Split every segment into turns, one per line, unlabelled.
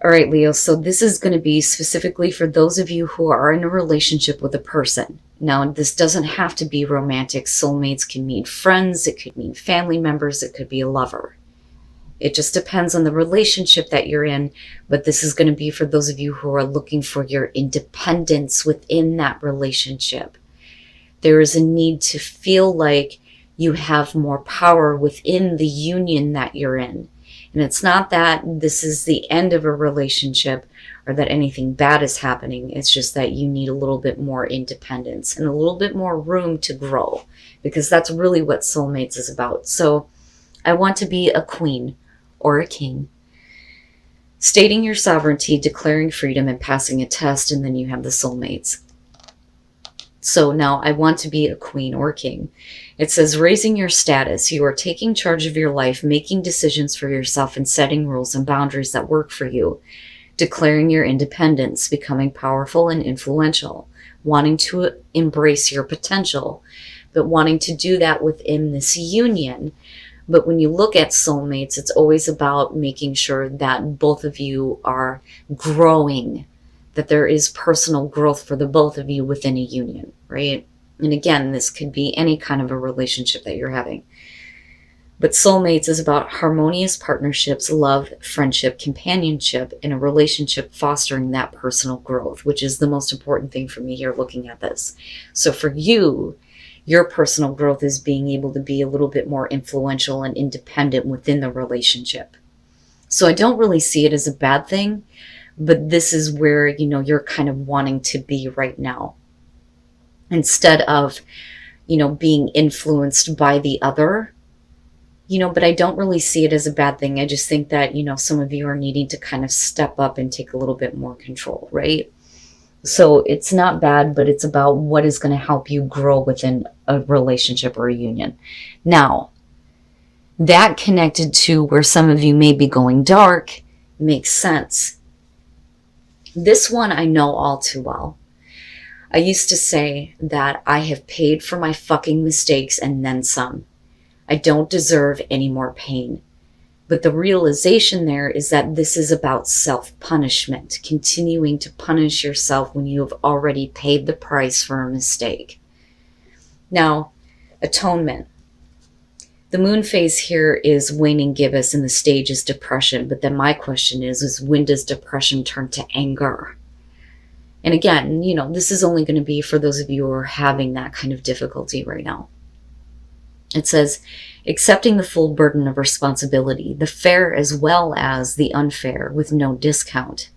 All right, Leo, so this is going to be specifically for those of you who are in a relationship with a person. Now, this doesn't have to be romantic. Soulmates can mean friends, it could mean family members, it could be a lover. It just depends on the relationship that you're in, but this is going to be for those of you who are looking for your independence within that relationship. There is a need to feel like you have more power within the union that you're in. And it's not that this is the end of a relationship or that anything bad is happening. It's just that you need a little bit more independence and a little bit more room to grow, because that's really what soulmates is about. So I want to be a queen or a king. Stating your sovereignty, declaring freedom, and passing a test, and then you have the soulmates. So now I want to be a queen or king. It says raising your status. You are taking charge of your life, making decisions for yourself, and setting rules and boundaries that work for you. Declaring your independence, becoming powerful and influential, wanting to embrace your potential, but wanting to do that within this union. But when you look at soulmates, it's always about making sure that both of you are growing, that there is personal growth for the both of you within a union, right? And again, this could be any kind of a relationship that you're having. But soulmates is about harmonious partnerships, love, friendship, companionship, in a relationship fostering that personal growth, which is the most important thing for me here looking at this. So for you, your personal growth is being able to be a little bit more influential and independent within the relationship. So I don't really see it as a bad thing, but this is where, you're kind of wanting to be right now. Instead of, being influenced by the other, but I don't really see it as a bad thing. I just think that, some of you are needing to kind of step up and take a little bit more control, right? So it's not bad, but it's about what is going to help you grow within a relationship or a union. Now, that connected to where some of you may be going dark makes sense. This one I know all too well. I used to say that I have paid for my fucking mistakes and then some. I don't deserve any more pain. But the realization there is that this is about self-punishment, continuing to punish yourself when you have already paid the price for a mistake. Now, atonement. The moon phase here is waning gibbous and the stage is depression. But then my question is when does depression turn to anger? And again, this is only going to be for those of you who are having that kind of difficulty right now. It says, accepting the full burden of responsibility, the fair as well as the unfair, with no discount.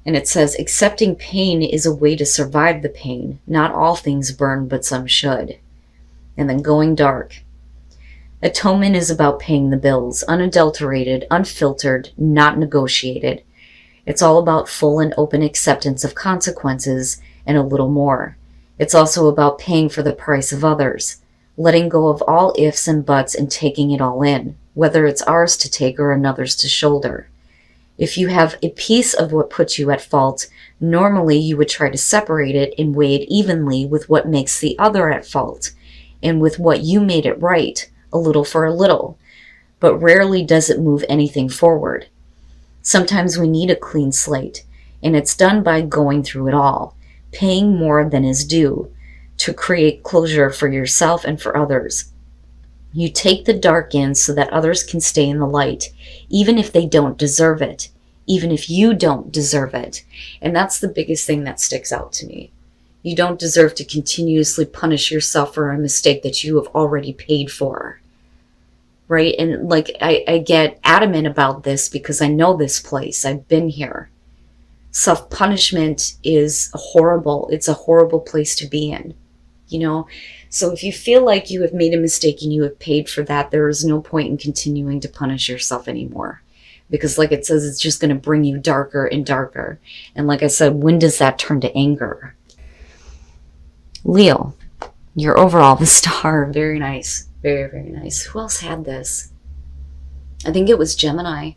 And it says, accepting pain is a way to survive the pain. Not all things burn, but some should. And then going dark. Atonement is about paying the bills, unadulterated, unfiltered, not negotiated. It's all about full and open acceptance of consequences and a little more. It's also about paying for the price of others, letting go of all ifs and buts and taking it all in, whether it's ours to take or another's to shoulder. If you have a piece of what puts you at fault, normally you would try to separate it and weigh it evenly with what makes the other at fault, and with what you made it right, a little for a little. But rarely does it move anything forward. Sometimes we need a clean slate, and it's done by going through it all, paying more than is due, to create closure for yourself and for others. You take the dark in so that others can stay in the light, even if they don't deserve it, even if you don't deserve it. And that's the biggest thing that sticks out to me. You don't deserve to continuously punish yourself for a mistake that you have already paid for. Right? And I get adamant about this because I know this place. I've been here. Self-punishment is horrible. It's a horrible place to be in. So if you feel like you have made a mistake and you have paid for that, there is no point in continuing to punish yourself anymore. Because like it says, it's just going to bring you darker and darker. And like I said, when does that turn to anger? Leo, your overall, the star, very nice. Very, very nice. Who else had this? I think it was Gemini.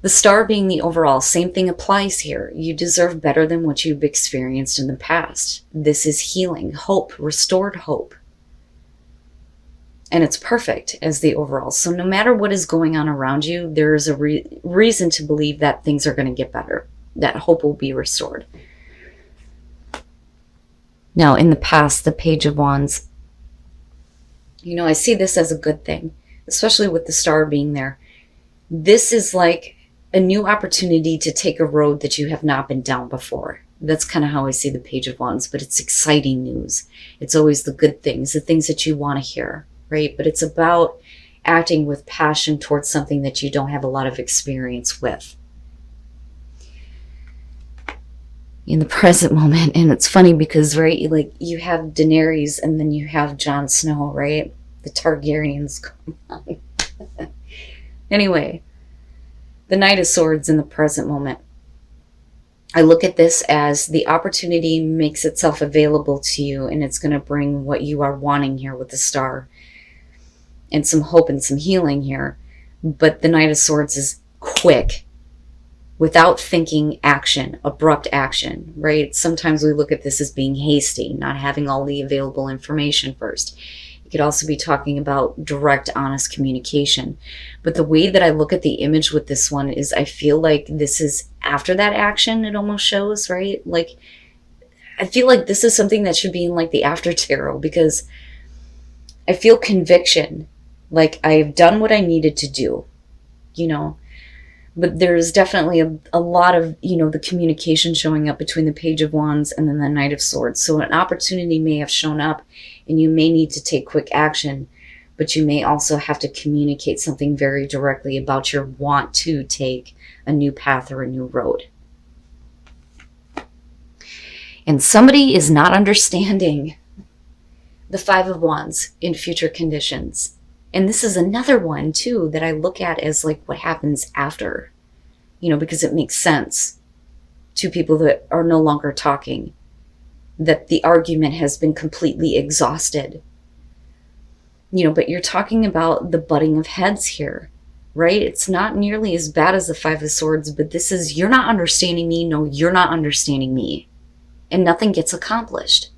The star being the overall, same thing applies here. You deserve better than what you've experienced in the past. This is healing, hope, restored hope. And it's perfect as the overall. So no matter what is going on around you, there is a reason to believe that things are going to get better, that hope will be restored. Now, in the past, the Page of Wands, I see this as a good thing, especially with the star being there. This is like a new opportunity to take a road that you have not been down before. That's kind of how I see the Page of Wands, but it's exciting news. It's always the good things, the things that you want to hear, right? But it's about acting with passion towards something that you don't have a lot of experience with. In the present moment, and it's funny because, right, like you have Daenerys and then you have Jon Snow, right? The Targaryens come on. Anyway, the Knight of Swords in the present moment. I look at this as the opportunity makes itself available to you, and it's going to bring what you are wanting here with the star and some hope and some healing here. But the Knight of Swords is quick, without thinking action, abrupt action, right? Sometimes we look at this as being hasty, not having all the available information first. You could also be talking about direct, honest communication. But the way that I look at the image with this one is I feel like this is after that action, it almost shows, right? Like, I feel like this is something that should be in like the after tarot, because I feel conviction, like I've done what I needed to do, But there's definitely a lot of, the communication showing up between the Page of Wands and then the Knight of Swords. So an opportunity may have shown up and you may need to take quick action, but you may also have to communicate something very directly about your want to take a new path or a new road. And somebody is not understanding the Five of Wands in future conditions. And this is another one, too, that I look at as like what happens after, because it makes sense to people that are no longer talking, that the argument has been completely exhausted. But you're talking about the butting of heads here, right? It's not nearly as bad as the Five of Swords, but this is, you're not understanding me. No, you're not understanding me. And nothing gets accomplished.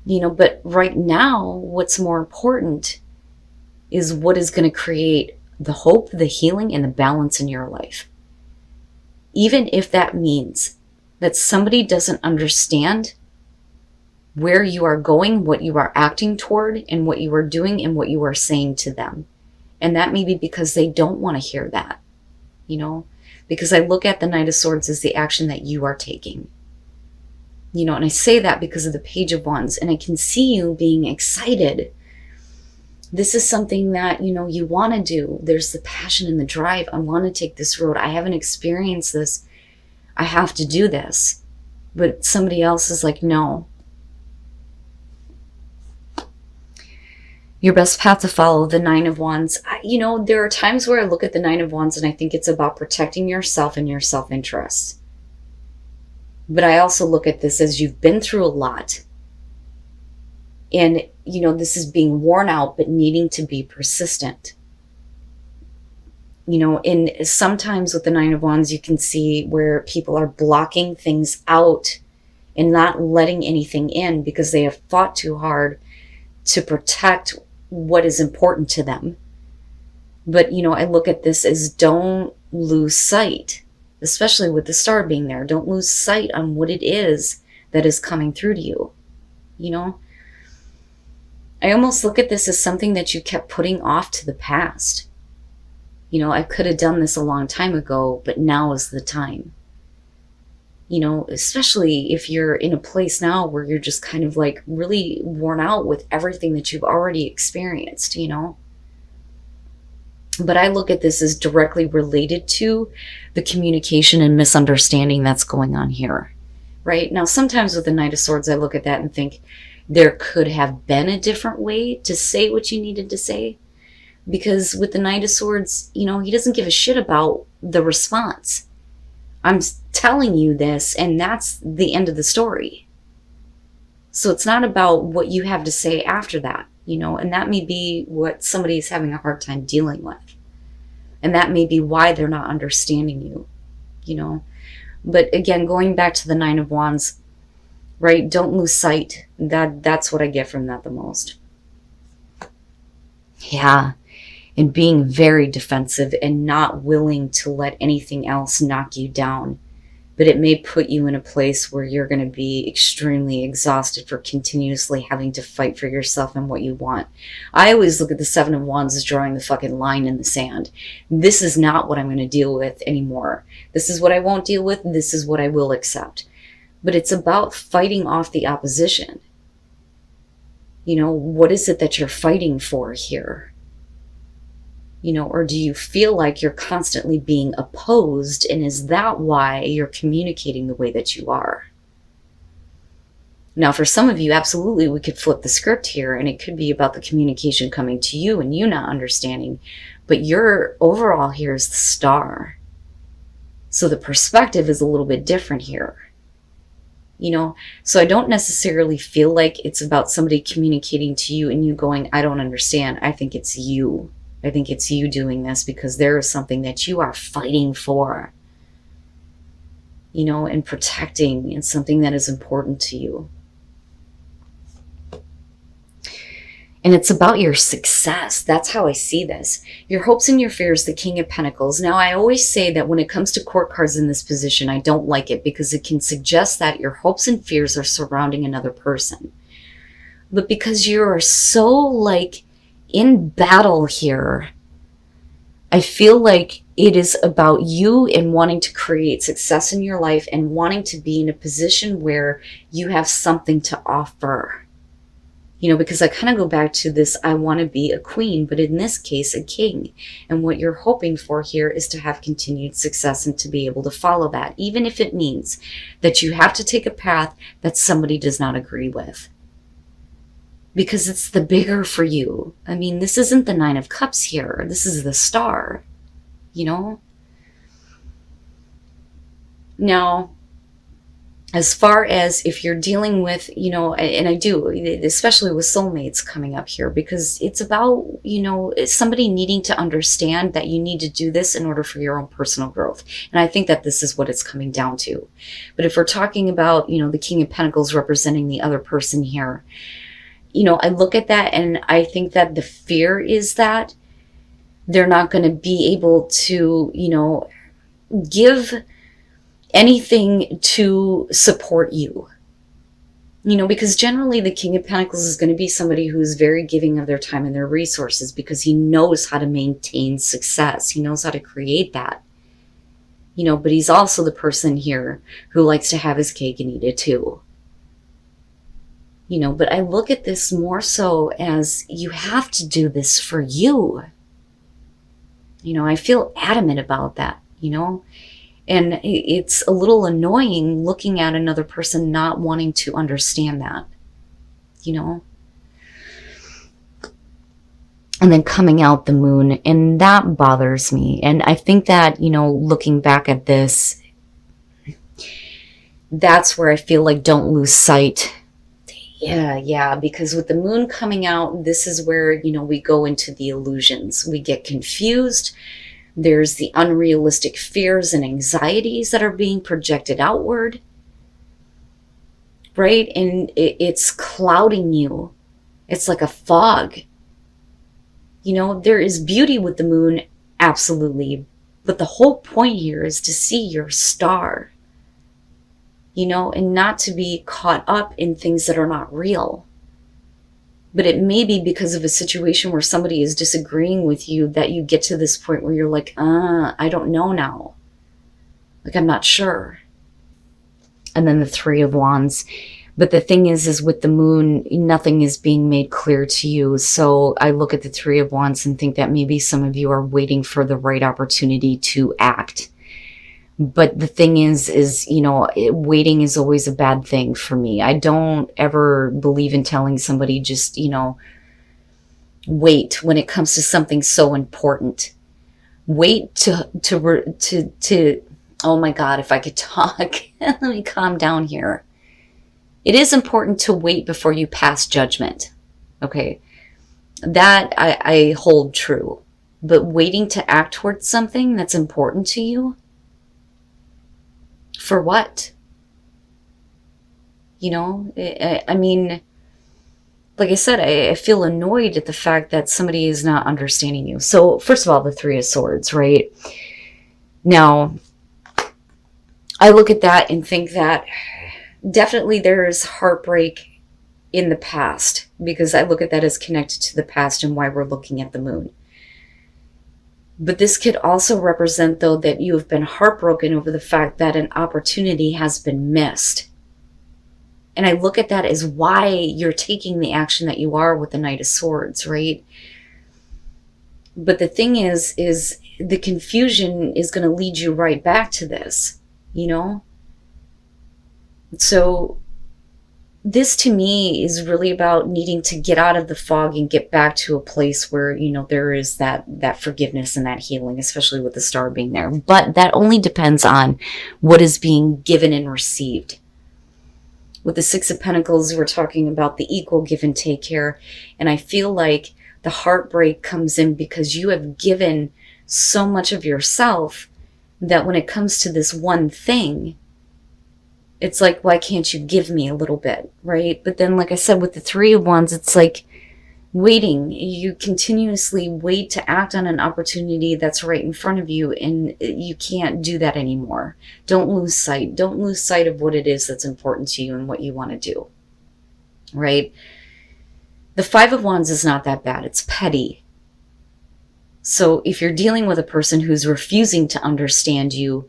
But right now, what's more important is what is going to create the hope, the healing, and the balance in your life. Even if that means that somebody doesn't understand where you are going, what you are acting toward, and what you are doing, and what you are saying to them. And that may be because they don't want to hear that, because I look at the Knight of Swords as the action that you are taking. And I say that because of the Page of Wands, and I can see you being excited. This is something that, you want to do. There's the passion and the drive. I want to take this road. I haven't experienced this. I have to do this. But somebody else is like, no. Your best path to follow, the Nine of Wands. There are times where I look at the Nine of Wands and I think it's about protecting yourself and your self-interest. But I also look at this as you've been through a lot. And, this is being worn out, but needing to be persistent. And sometimes with the Nine of Wands, you can see where people are blocking things out and not letting anything in because they have fought too hard to protect what is important to them. But, I look at this as don't lose sight. Especially with the star being there. Don't lose sight on what it is that is coming through to you. I almost look at this as something that you kept putting off to the past. I could have done this a long time ago, but now is the time. Especially if you're in a place now where you're just kind of like really worn out with everything that you've already experienced, But I look at this as directly related to the communication and misunderstanding that's going on here, right? Now, sometimes with the Knight of Swords, I look at that and think there could have been a different way to say what you needed to say. Because with the Knight of Swords, he doesn't give a shit about the response. I'm telling you this, and that's the end of the story. So it's not about what you have to say after that. And that may be what somebody's having a hard time dealing with. And that may be why they're not understanding you, But again, going back to the Nine of Wands, right? Don't lose sight. That's what I get from that the most. Yeah. And being very defensive and not willing to let anything else knock you down. But it may put you in a place where you're going to be extremely exhausted for continuously having to fight for yourself and what you want. I always look at the Seven of Wands as drawing the fucking line in the sand. This is not what I'm going to deal with anymore. This is what I won't deal with. This is what I will accept. But it's about fighting off the opposition. You know, what is it that you're fighting for here? You know, or do you feel like you're constantly being opposed, and is that why you're communicating the way that you are? Now, for some of you, absolutely, we could flip the script here, and it could be about the communication coming to you and you not understanding, but your overall here is the Star. So the perspective is a little bit different here. You know, so I don't necessarily feel like it's about somebody communicating to you and you going, I don't understand. I think it's you. I think it's you doing this because there is something that you are fighting for, you know, and protecting, and something that is important to you. And it's about your success. That's how I see this. Your hopes and your fears, the King of Pentacles. Now, I always say that when it comes to court cards in this position, I don't like it because it can suggest that your hopes and fears are surrounding another person. But because you are so like in battle here, I feel like it is about you and wanting to create success in your life and wanting to be in a position where you have something to offer. You know, because I kind of go back to this, I want to be a queen, but in this case, a king. And what you're hoping for here is to have continued success and to be able to follow that, even if it means that you have to take a path that somebody does not agree with. Because it's the bigger for you. I mean, this isn't the Nine of Cups here. This is the Star, you know? Now, as far as if you're dealing with, you know, and I do, especially with soulmates coming up here, because it's about, you know, somebody needing to understand that you need to do this in order for your own personal growth. And I think that this is what it's coming down to. But if we're talking about, you know, the King of Pentacles representing the other person here, you know, I look at that and I think that the fear is that they're not going to be able to, you know, give anything to support you. You know, because generally the King of Pentacles is going to be somebody who's very giving of their time and their resources because he knows how to maintain success. He knows how to create that. You know, but he's also the person here who likes to have his cake and eat it too. You know, but I look at this more so as you have to do this for you. You know, I feel adamant about that, you know, and it's a little annoying looking at another person not wanting to understand that, you know. And then coming out the Moon, and that bothers me. And I think that, you know, looking back at this, that's where I feel like don't lose sight. Yeah, because with the Moon coming out, this is where, you know, we go into the illusions. We get confused. There's the unrealistic fears and anxieties that are being projected outward, right? And it's clouding you. It's like a fog. You know, there is beauty with the Moon, absolutely. But the whole point here is to see your star. You know, and not to be caught up in things that are not real. But it may be because of a situation where somebody is disagreeing with you that you get to this point where you're like, I don't know now. Like, I'm not sure. And then the Three of Wands. But the thing is with the Moon, nothing is being made clear to you. So I look at the Three of Wands and think that maybe some of you are waiting for the right opportunity to act. But the thing is, you know, waiting is always a bad thing for me. I don't ever believe in telling somebody just, you know, wait when it comes to something so important. Wait to oh my God, if I could talk. Let me calm down here. It is important to wait before you pass judgment. Okay. That I hold true. But waiting to act towards something that's important to you, for what? You know, I mean, like I said, I feel annoyed at the fact that somebody is not understanding you. So first of all, the Three of Swords, right? Now, I look at that and think that definitely there's heartbreak in the past, because I look at that as connected to the past and why we're looking at the moon. But this could also represent, though, that you have been heartbroken over the fact that an opportunity has been missed. And I look at that as why you're taking the action that you are with the Knight of Swords, right? But the thing is the confusion is going to lead you right back to this, you know? So this to me is really about needing to get out of the fog and get back to a place where, you know, there is that forgiveness and that healing, especially with the star being there. But that only depends on what is being given and received. With the Six of Pentacles, we're talking about the equal give and take here. And I feel like the heartbreak comes in because you have given so much of yourself that when it comes to this one thing, it's like, why can't you give me a little bit, right? But then, like I said, with the Three of Wands, it's like waiting. You continuously wait to act on an opportunity that's right in front of you, and you can't do that anymore. Don't lose sight. Don't lose sight of what it is that's important to you and what you want to do, right? The Five of Wands is not that bad. It's petty. So if you're dealing with a person who's refusing to understand you,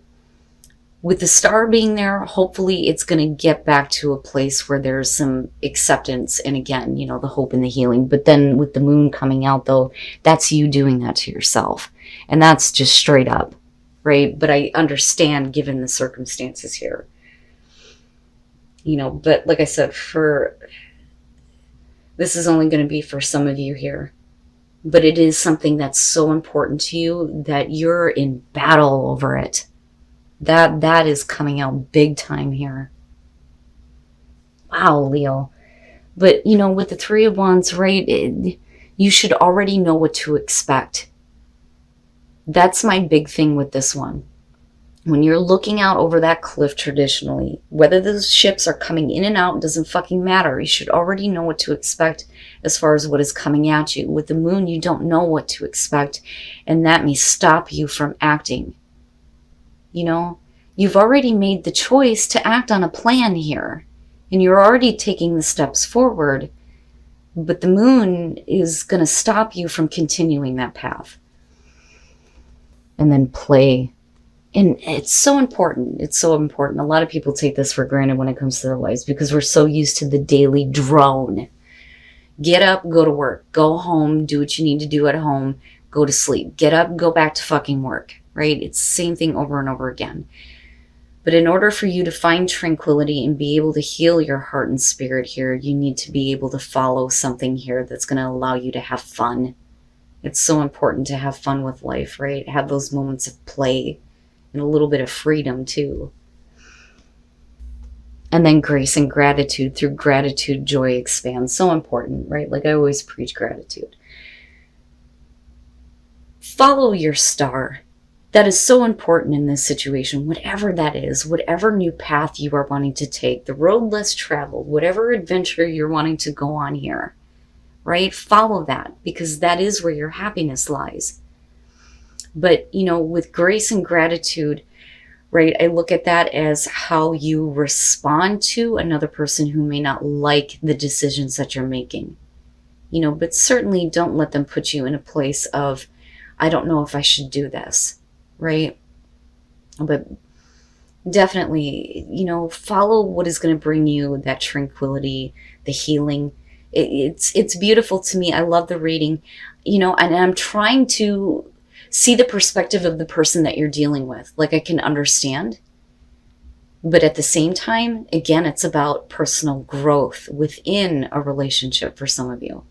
with the star being there, hopefully it's going to get back to a place where there's some acceptance and, again, you know, the hope and the healing. But then with the moon coming out, though, that's you doing that to yourself. And that's just straight up, right? But I understand given the circumstances here. You know, but like I said, this is only going to be for some of you here. But it is something that's so important to you that you're in battle over it. That is coming out big time here. Wow, Leo. But, you know, with the Three of Wands, right, you should already know what to expect. That's my big thing with this one. When you're looking out over that cliff traditionally, whether those ships are coming in and out, doesn't fucking matter. You should already know what to expect as far as what is coming at you. With the moon, you don't know what to expect, and that may stop you from acting. You know, you've already made the choice to act on a plan here, and you're already taking the steps forward, but the moon is going to stop you from continuing that path. And then play. And it's so important. It's so important. A lot of people take this for granted when it comes to their lives because we're so used to the daily drone. Get up, go to work, go home, do what you need to do at home, go to sleep. Get up, go back to fucking work. Right? It's the same thing over and over again. But in order for you to find tranquility and be able to heal your heart and spirit here, you need to be able to follow something here that's going to allow you to have fun. It's so important to have fun with life, right? Have those moments of play and a little bit of freedom too. And then grace and gratitude. Through gratitude, joy expands. So important, right? Like I always preach gratitude. Follow your star. That is so important in this situation, whatever that is, whatever new path you are wanting to take, the road less traveled, whatever adventure you're wanting to go on here, right? Follow that, because that is where your happiness lies. But, you know, with grace and gratitude, right, I look at that as how you respond to another person who may not like the decisions that you're making. You know, but certainly don't let them put you in a place of, I don't know if I should do this. Right? But definitely, you know, follow what is going to bring you that tranquility, the healing. It's beautiful to me. I love the reading, you know, and I'm trying to see the perspective of the person that you're dealing with. Like I can understand. But at the same time, again, it's about personal growth within a relationship for some of you.